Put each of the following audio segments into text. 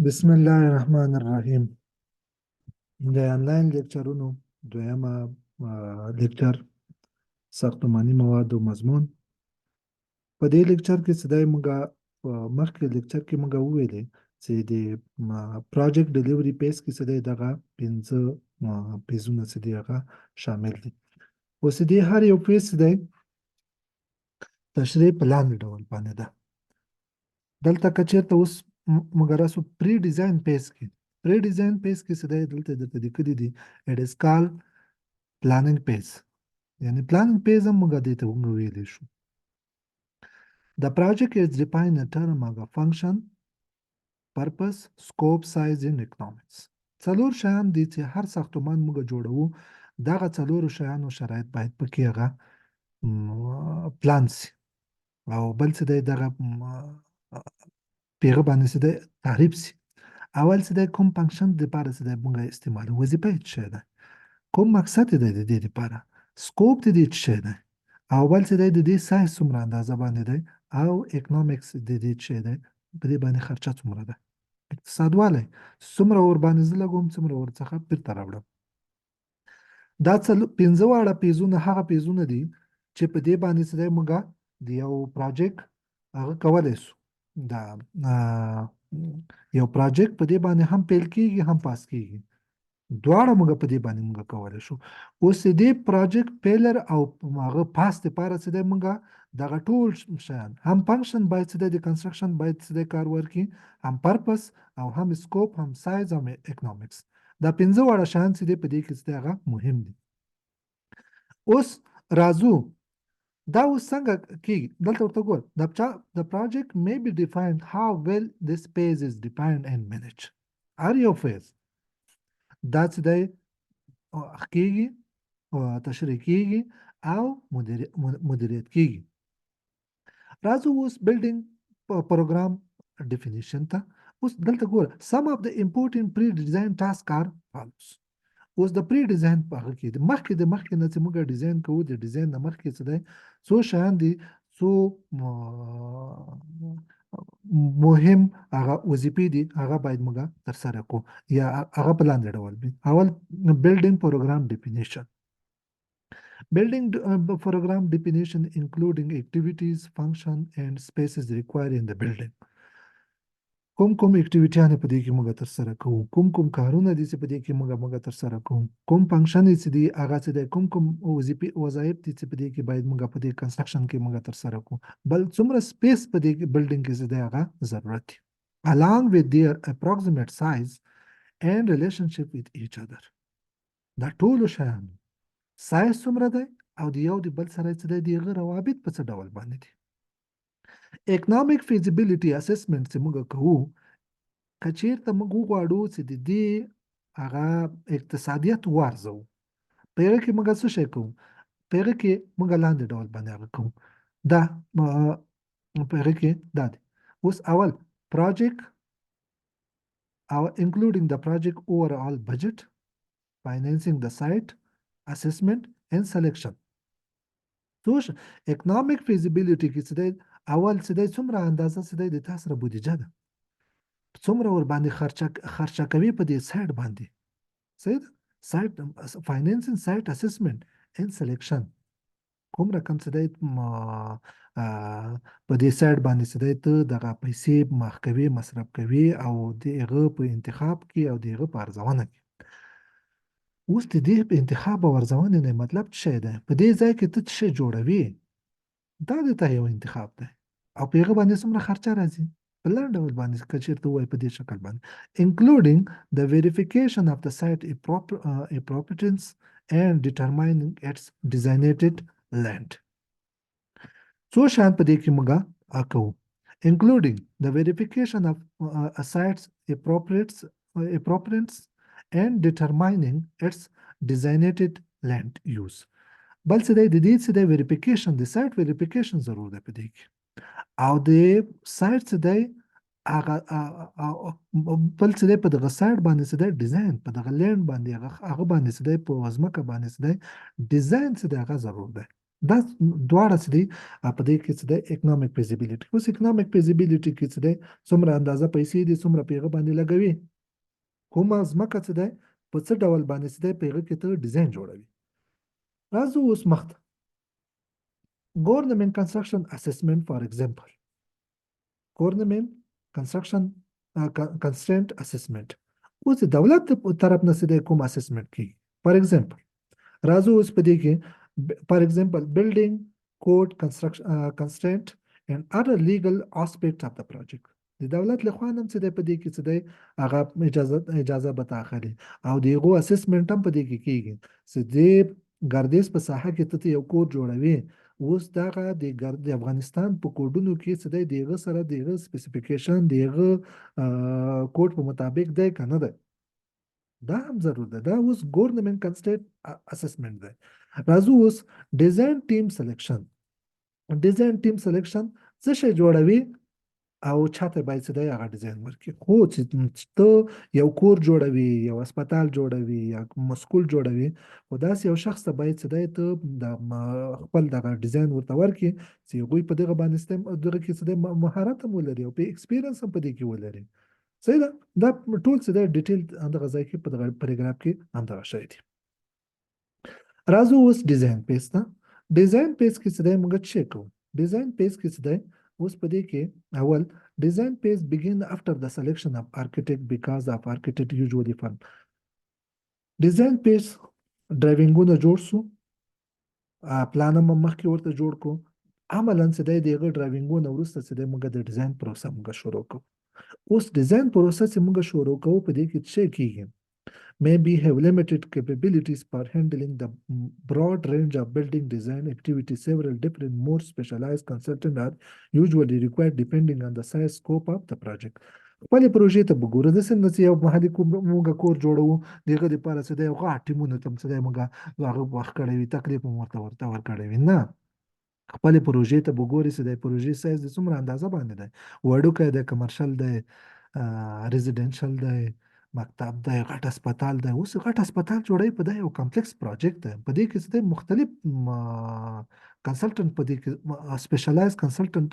بسم الله الرحمن الرحیم. د انلاین لیکچرونو دویمه لیکچر ساختماني مواد او مضمون. په دې لیکچر کې څه دی موږ په مخکې لیکچر کې موږ وویلې چې د پروجیکټ ډیلیوري پیس کې څه دی دغه 15 پیسونه څه دی هغه شامل دي. اوس دې هر یو پیس دی تشریح په لاندې ډول باندې ده. دلته که چېرته اوس موږ راسو پری ډیزاین پیس کې پری ډیزاین پیس کې څه دی دلته درته لیکلي دي اټ از کال پلاننګ پیس. یعنی پلاننګ پیس هم موږ دې ته ویلی شو. The project is defined in terms of a function, purpose, scope, size and economics. څلور شیان دي چې هر ساختمان موږ جوړوو دغه څلورو شیانو شرایط باید پکې هغه پلان سي او بل څه دی دغه پیغه باندې څه دی تعریف سي. اول څه دی کوم فنکشن دپاره څه دی موږ استعمالو، وظیفه یې څه شی دی، کوم مقصد دی د دې دپاره، سکوپ د دې څه شی دی، او بل څه دی د دې سایز څومره اندازه باندې دی، او اکنامکس د دې څه شی دی، په دې باندې خرچه څومره ده، اقتصاد والی څومره ور باندې زه لګوم څومره ورڅخه بیرته راوړم. دا پنځه واړه پیزونه هغه پیزونه دي چې په دې باندې څه دی موږ د یو پروجیکټ هغه کولی سو. دا یو پروجیکټ په دې باندې هم پیل کیږي هم پاس کیږي، دواړه موږ په دې باندې موږ کولی شو. اوس د دې پروجیکټ پیلر او هغه پاس دپاره څه دی موږ دغه ټول شیان هم فنکشن باید څه دی د کنسټرکشن باید څه دی کار ورکړي، هم پرپس او هم سکوپ هم سایز هم اکنامکس. دا پنځه واړه شیان چې دی په دې کې څه دی هغه مهم دي. اوس راځو دا اوس څنګه کیږي دلته ورته ګور. The project may be defined how well this phase is defined and managed. هر یو فیز دا څه دی کیږي او تشریح کیږي او مدیریت کیږي. راځو اوس بلډینګ پروګرام ډیفینیشن ته. اوس دلته ګوره some of the important pre-design tasks are follows. اوس د پری ډیزاین په هغه کې د مخکې نه چې موږ ډیزاین کوو د ډیزاین نه مخکې څه دی څو شیان دي څو مهم هغه وظیفې دي هغه باید موږ ترسره کړو یا هغه په لاندې ډول وي. اول بلډینګ پروګرام ډیفینیشن. Building program definition including activities, function and spaces required in the building. کوم اکټیویټیانې په دې کې موږ ترسره کوو، کوم کارونه دي چې په دې کې موږ ترسره کوو، کوم فنکشن چې دي هغه څه دی، کوم وظیفې وظایف دي چې په دې کې باید موږ په دې کنسټرکشن کې موږ ترسره کوو، بل څومره سپیس په دې بلډینګ کې چې دی هغه ضرورت دی along with their approximate size and relationship with each other. دا ټولو شیانو سایز څومره دی او د یو د بل سره چې دی د هغه روابط په څه ډول باندې دي. اکنامک فیزیبیلیټي اسسمنټ چې موږ کوو که چېرته موږ وغواړو چې د دې هغه اقتصادیت وارزوو په هغه کې موږ څه شی کوو، په هغه کې موږ لاندې ډول باندې هغه کوو. دا په هغه کې دا دی. اوس اول پروجیکټ او including the project overall budget, financing the site, assessment and selection. اکنامک فیزیبیلیټي کې څه دی اول څه دی څومره اندازه څه دی د تا سره بودیجه ده، څومره ور باندې خرچه کوي په دې سایټ باندې، صحیح ده. سایټ فاینانسینګ سایټ اسسمنټ اینډ سلیکشن کوم رقم څه دی په دې سایټ باندې څه دی ته دغه پیسې مخ کوي مصرف کوي او د هغه په انتخاب کې او د هغه په ارزونه کې. اوس د دې په انتخاب او ارزونه نه مطلب څه شی دی، په دې ځای کې ته څه شی جوړوي دا د تا یو انتخاب دی او په هغه باندې څومره خرچه راځي په لاندې ډول باندې که چېرته ووایي په دې شکل باندې including the verification of the site appropriateness and determining its designated land. څو شیان په دې کې موږ کوو including the verification of a site's appropriateness and determining its designated land use. بل څه دی د دې څه دی ویریفیکیشن د سایټ ویریفیکیشن ضرور دی په دې کې او د سایټ څه دی هغه بل څه دی په دغه سایټ باندې څه دی ډیزاین په دغه لینډ باندې هغه باندې څه دی په ځمکه باندې څه دی ډیزاین څه دی هغه ضرور دی. دا دواړه څه دي په دې کې څه دی اکنامک فیزیبিলিټي. اوس اکنامک فیزیبিলিټي کې څه دی څومره اندازه پیسې دي څومره پیغه باندې لګوي کومه ځمکه څه دی په څه ډول باندې څه دی پیغه کې ته ډیزاین جوړوي. راځو اوس مخته government construction assessment for example. government construction constraint assessment اوس د دولت طرف نه څه دی کوم اسسمنت کی فار ایگزامپل راځو اوس په دې کې فار ایگزامپل building code construction constraint and other legal aspects of the project. د دولت له خوا هم څه دی په دې کې څه دی هغه اجازه به تاخلي او دغه اسسمنت هم په دې کې کیږي چې د ګردیز په ساحه کې ته یو کور جوړوي اوس دغه د افغانستان په کوډونو کې څه دی دغه سره دغه سپیسیفیکیشن دغه کوډ په مطابق دی کنه ده دا هم ضرور ده. دا اوس ګورنمنت کنسټریټ اسسمنت ده. راځو اوس ډیزاین ټیم سلیکشن. ډیزاین ټیم سلیکشن څه شی جوړوي او چاته باید څه دی هغه ډیزاین ورکړي. خو چې ته یو کور جوړوي یو هسپتال جوړوي یا مسکول جوړوي خو داسې یو شخص ته باید څه دی ته د خپل دغه ډیزاین ورته ورکړي چې هغوی په دغه باندې دغه کې څه دی مهارت هم ولري او په ایکسپیرینس هم په دې کې ولري. صحیح ده دا ټول څه دی ډیټیل همدغه ځای کې په دغه پاراګراف کې همدغه شی دي. راځو اوس ډیزاین پیج ته. ډیزاین پیج کې څه دی موږ څه کوو. ډیزاین پیج کې څه دی اوس په دې کې اول ډیزاین پیج begin after the selection of architect because of architect usually fund. ډیزاین پیج ډرایوینګونه جوړ سو پلان هم مخکې ورته جوړ کو عملاً څه دی دغه ډرایوینګونه وروسته څه دی موږ د ډیزاین پروسه موږ شروع کوو. اوس ډیزاین پروسه چې موږ شروع کوو په دې کې څه کیږي maybe have limited capabilities for handling the broad range of building design activities. Several different more specialized consultants are usually required depending on the size scope of the project. خپلې پروژې ته وګوره د څنګه چې یو محلي موږ کور جوړوو دغه دپاره څه دی غټ ټیمونو ته څه دی موږ هغه وخت کړی وي تکلیف هم ورته ورکړی وي نه خپلې پروژې ته وګورئ چې د پروژې سایز د څومره اندازه باندې دی وړوکی دی کمرشل دی ریزیډنشل دی مکتب دی غټ هسپتال دی. اوس غټ هسپتال جوړوي په دا یو کمپلیکس پروجیکټ دی په دې کې څه دی مختلف کنسلټنټ په دې کې سپیشلایز کنسلټنټ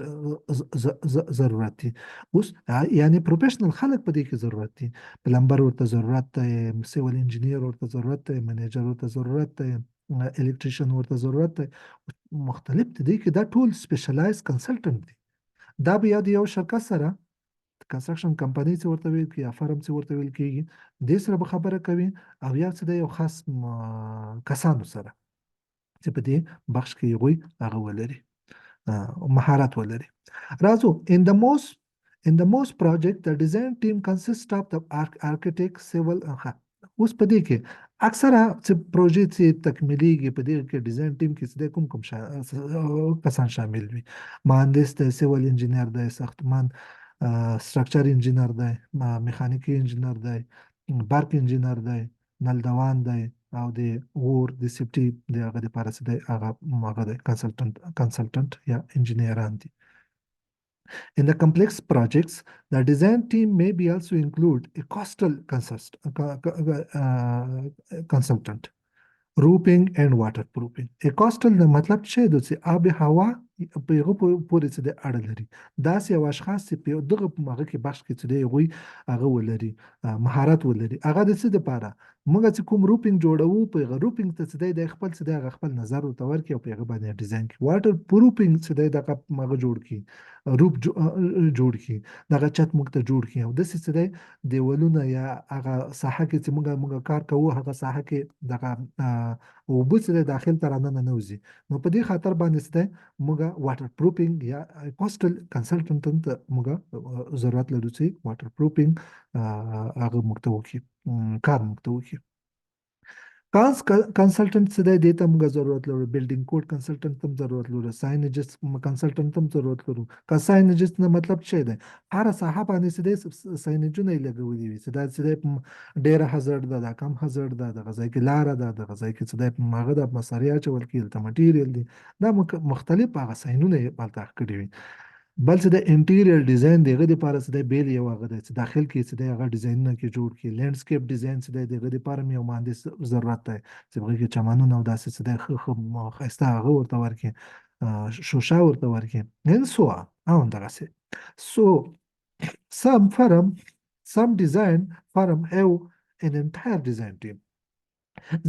ضرورت دي. اوس یعنی پروفیشنل خلک په دې کې ضرورت دي. پلمبر ورته ضرورت دی سیول انجینیر ورته ضرورت دی منیجر ورته ضرورت دی الکتریشن ورته ضرورت دی مختلف دي کې دا ټول سپیشلایز کنسلټنټ دي. دا بیا د یو شرکت سره کنسټرکشن کمپنی څه ورته ویل کیږي یا فرم څه ورته ویل کیږي دې سره به خبره کوي او یا څه د یو خاص کسانو سره چې په دې بخش کې هغوی هغه ولري مهارت ولري. راځو in the most project the design team consists of the architect civil اوس په دې کې اکثره چې پروژې چې تکمیلیږي په دې کې ډیزاین ټیم کې څه کوم کسان شامل وي مهندس دی سیول انجینیر دی ساختمان سټرکچر انجینر دی میخانیکي انجینر دی برق انجینر دی نلدوان دی او د اور د سیفټي د هغه لپاره څه دی هغه دی کنسلټنټ یا انجینیران دي. In the complex projects, the design team may be also include a coastal consultant, roofing and waterproofing. A coastal د مطلب څه دی چې آب هوا په هغه پورې څه دی اړه لري داسې یو اشخاص چې په دغه هغه کې بخش کې څه دی هغوی هغه ولري مهارت ولري هغه د څه دپاره موږ چې کوم روپینګ جوړوو په هغه روپینګ ته څه دی د خپل څه دی هغه خپل نظر ورته ورکړي او په هغه باندې ډیزاین کړي واټر پروفینګ څه دی دغه هغه جوړ کړي روپ جوړ کړي دغه چت موږ ته جوړ کړي او داسې څه دی دیوالونه یا هغه ساحه کې چې موږ کار کوو هغه ساحه کې دغه اوبه چې دی داخل ته راننه نه وځي نو په دې خاطر باندې څه دی موږ واټر پروفینګ یا کوسټل کنسلټنټ ته موږ ضرورت لرو چې واټر پروفینګ هغه موږ ته وکړي کار موږ ته وکړي. کنسلټنټ څه دی دې ته موږ ضرورت لرو بلډینګ کوډ کنسلټنټ ته ضرورت لرو ساینجست کنسلټنټ ته ضرورت لرو که ساینجست نه مطلب څه دی هر ساحه باندې څه دی ساینجونه یې لګولي وي څه دا څه دی ډېره هزارډ ده دا کم هزارډ ده دغه ځای کې لاره ده دغه ځای کې څه دی هغه د مسارې اچول کېږي دلته مټیریل دی دا مختلف هغه ساینونه یې هلته کړي وي بل څه د انټیریयर ډیزاین دغه لپاره څه د بیل یو هغه د داخل کې څه د هغه ډیزاینونه کې جوړ کې لینډسکیپ ډیزاین څه د دغه لپاره یو مهندس ضرورت دی چې هغه کې چمنونه او داسې څه د خسته هغه ورته ورکې شوشه ورته ورکې and so on او دغه څه so some firm some design firm have an entire design team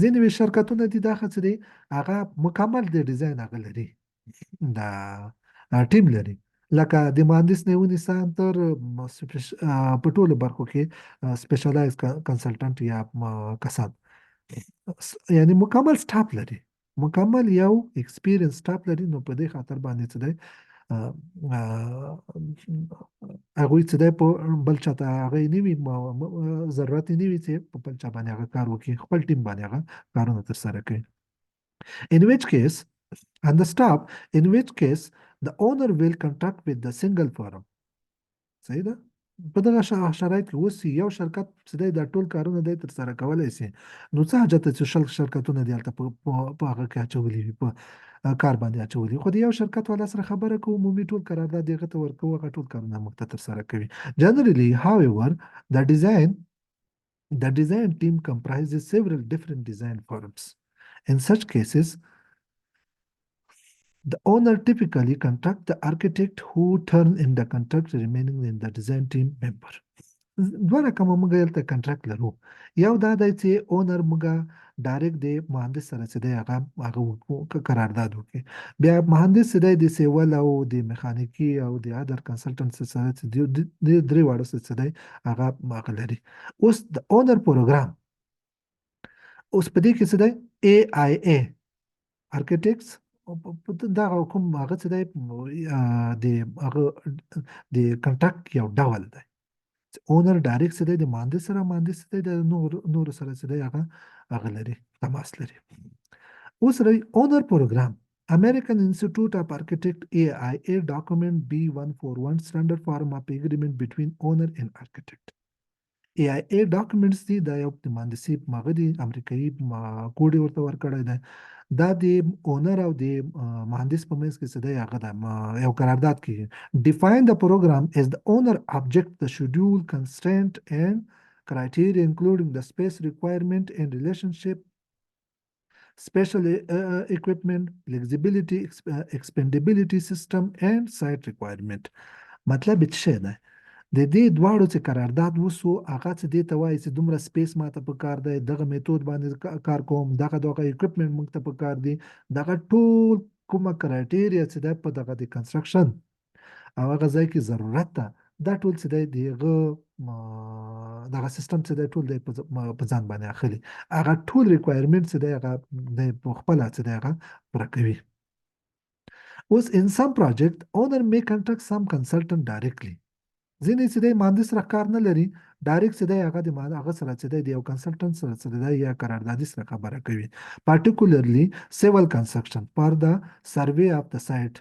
ځینې شرکتونه دي دا څه دي هغه مکمل د ډیزاین هغه لري دا ټیم لري لکه د مهندس نه ونیسه تر په ټولو برخو کې سپیشلایز کنسلټنټ یا کسان یعنی مکمل سټاف لري مکمل یو ایکسپیرینس سټاف لري نو په دې خاطر باندې څه دی هغوی څه دی په بل چاته هغه نه وي ضرورت نه وي چې په بل چا باندې هغه کار وکړي خپل ټیم باندې هغه کارونه ترسره کوي in which case and the staff in which case the owner will contract with the single firm صحیح ده په دغه شرایط کې اوس یو شرکت چې دی دا ټول کارونه دی ترسره کولی شي نو څه حاجت دی چې شل شرکتونه دی هلته په هغه کې اچولي وي په کار باندې اچولي خو د یو شرکت والا سره خبره کوو عمومي ټول قرارداد دی هغه ته ورکوو هغه ټول کارونه موږ ته ترسره کوي generally however the design team comprises several different design firms in such cases the owner typically contract the architect who turn in the contract remaining in the design team member. دوه رقمه موږ دلته کنټراکټ لرو یو دا دی چې اونر موږ ډایرکټ د مهندس سره چې دی هغه قرارداد وکړي بیا مهندس چې دی د سیول او د میخانیکي او د ادر کنسلټنټ سره چې د درې واړو چې دی هغه لري اوس د اونر پروګرام اوس په دې کې څه دی AIA architects دا کوم هغه څه دی د هغه د کنټراکټ یو ډول دی اونر ډایرکټ څه دی د مهندس دی د نور سره څه دی هغه لري تماس لري اوس لري اونر پروګرام American Institute of Architect AIA document B141 standard form of agreement between owner and architect AIA documents دي دا یو د مهندسي مغه دي امریکایي کوډ ورته ورکړی دی دا د اونر او د مهندس په منځ کې څه دی هغه د یو قرارداد کې define the program as the owner object the schedule constraint and criteria including the space requirement and relationship special equipment flexibility expandability system and site requirement مطلب څه دی د دې دواړو چې قرارداد وسو هغه څه دې ته وایي چې دومره سپیس ماته په کار دی دغه میتود باندې کار کوم دغه اکوپمنټ موږ ته په کار دی دغه ټول کومه کرایټیریا چې دی په دغه د کنسترکشن او هغه ځای کې ضرورت ده دا ټول چې دی دغه سیستم چې دی ټول دی په ځان باندې اخلي هغه ټول ریکوایرمنټ چې دی هغه د خپله چې دی هغه پوره کوي اوس in some project owner may contract some consultant directly ځینې چې دی مهندس سره کار نه لري ډایرکټ چې دی هغه د هغه سره چې دی د یو کنسلټنټ سره چې دی یا قراردادي سره خبره کوي particularly civil construction for the survey of the site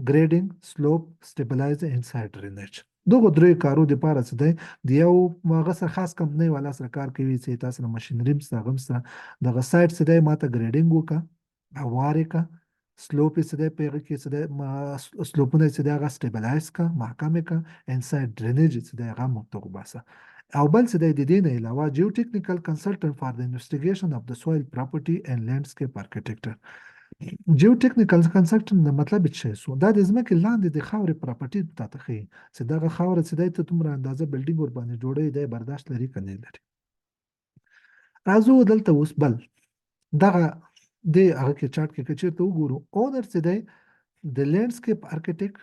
grading slope stabilizer and site drainage دغه درې کارو د پاره چې دی د یو هغه سره خاص کمپنۍ والا سره کار کوي چې تاسو سره ماشینري هغه سره دغه سایت چې دی ماته ګریډینګ وکړه هوارې کا سلوپ چې دی په هغه کې چې دی سلوپونه چې دی هغه سټیبلایز کا محکمه کا انساید ډرینیج چې دی هغه متغو باسه او بل څه دی د دې نه علاوه جیو ټیکنیکل کنسلټنټ فار د انویسټیګیشن اف د سویل پراپرټي اینڈ لینډسکیپ آرکیټیکچر جیو ټیکنیکل کنسلټنټ د مطلب څه شو دا د ځمکې لاندې د خاورې پراپرټي ته تخې چې دغه خاور چې دی ته تومره اندازه بلډینګ ور باندې جوړې دی برداشت لري کنه لري راځو دلته اوس بل دغه د هغه کې چارت کې چیرته وګورو اونر چې دی د لینډسکیپ آرکیټیکټ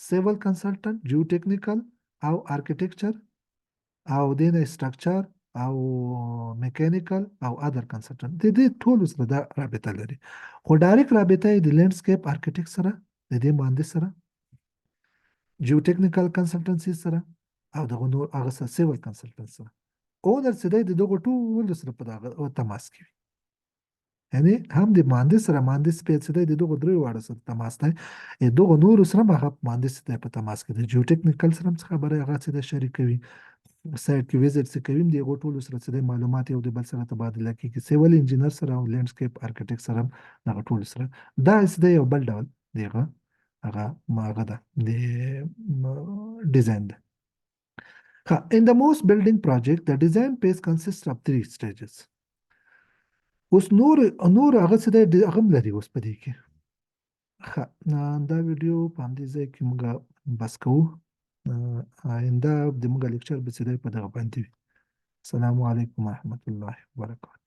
سیول کنسلټنټ جیو ټیکنیکل او آرکیټیکچر او د سټرکچر او میکانیکل او ادر کنسلټنټ د دې ټول سره دا رابطه لري خو ډایرکټ رابطه د لینډسکیپ آرکیټیکټ سره د دې مهندس سره جیو ټیکنیکل کنسلټنسي سره او دغه نور هغه سیول کنسلټنټ سره اونر چې دی د دغه ټول سره په دغه تماس کې یعنی هم د مهندس سره مهندس پیڅ دی د دغه درې واړو سره تماس دی دغه نور سره هغه مهندس دی په تماس کې د جیو ټیکنیکل سره خبره هغه څه د شریکوي سایت کې ویزټ څه کوي د یو ټولو سره څه معلومات یو د بل سره تبادله کیږي سیول انجینر سره او لینډسکیپ آرکیټیکټ سره دغه ټول سره دا څه دی یو بل ډول دیغه هغه ده د ډیزاین ده. ښه in the most building project the design phase consists of three stages. اوس نور هغه څه دی هغه هم لري اوس په دې کې. ښه دا ویډیو په همدې ځای کې موږ بس کوو. آینده د موږ لیکچر به څه دی په دغه باندې وي. السلام علیکم ورحمة الله وبرکاته.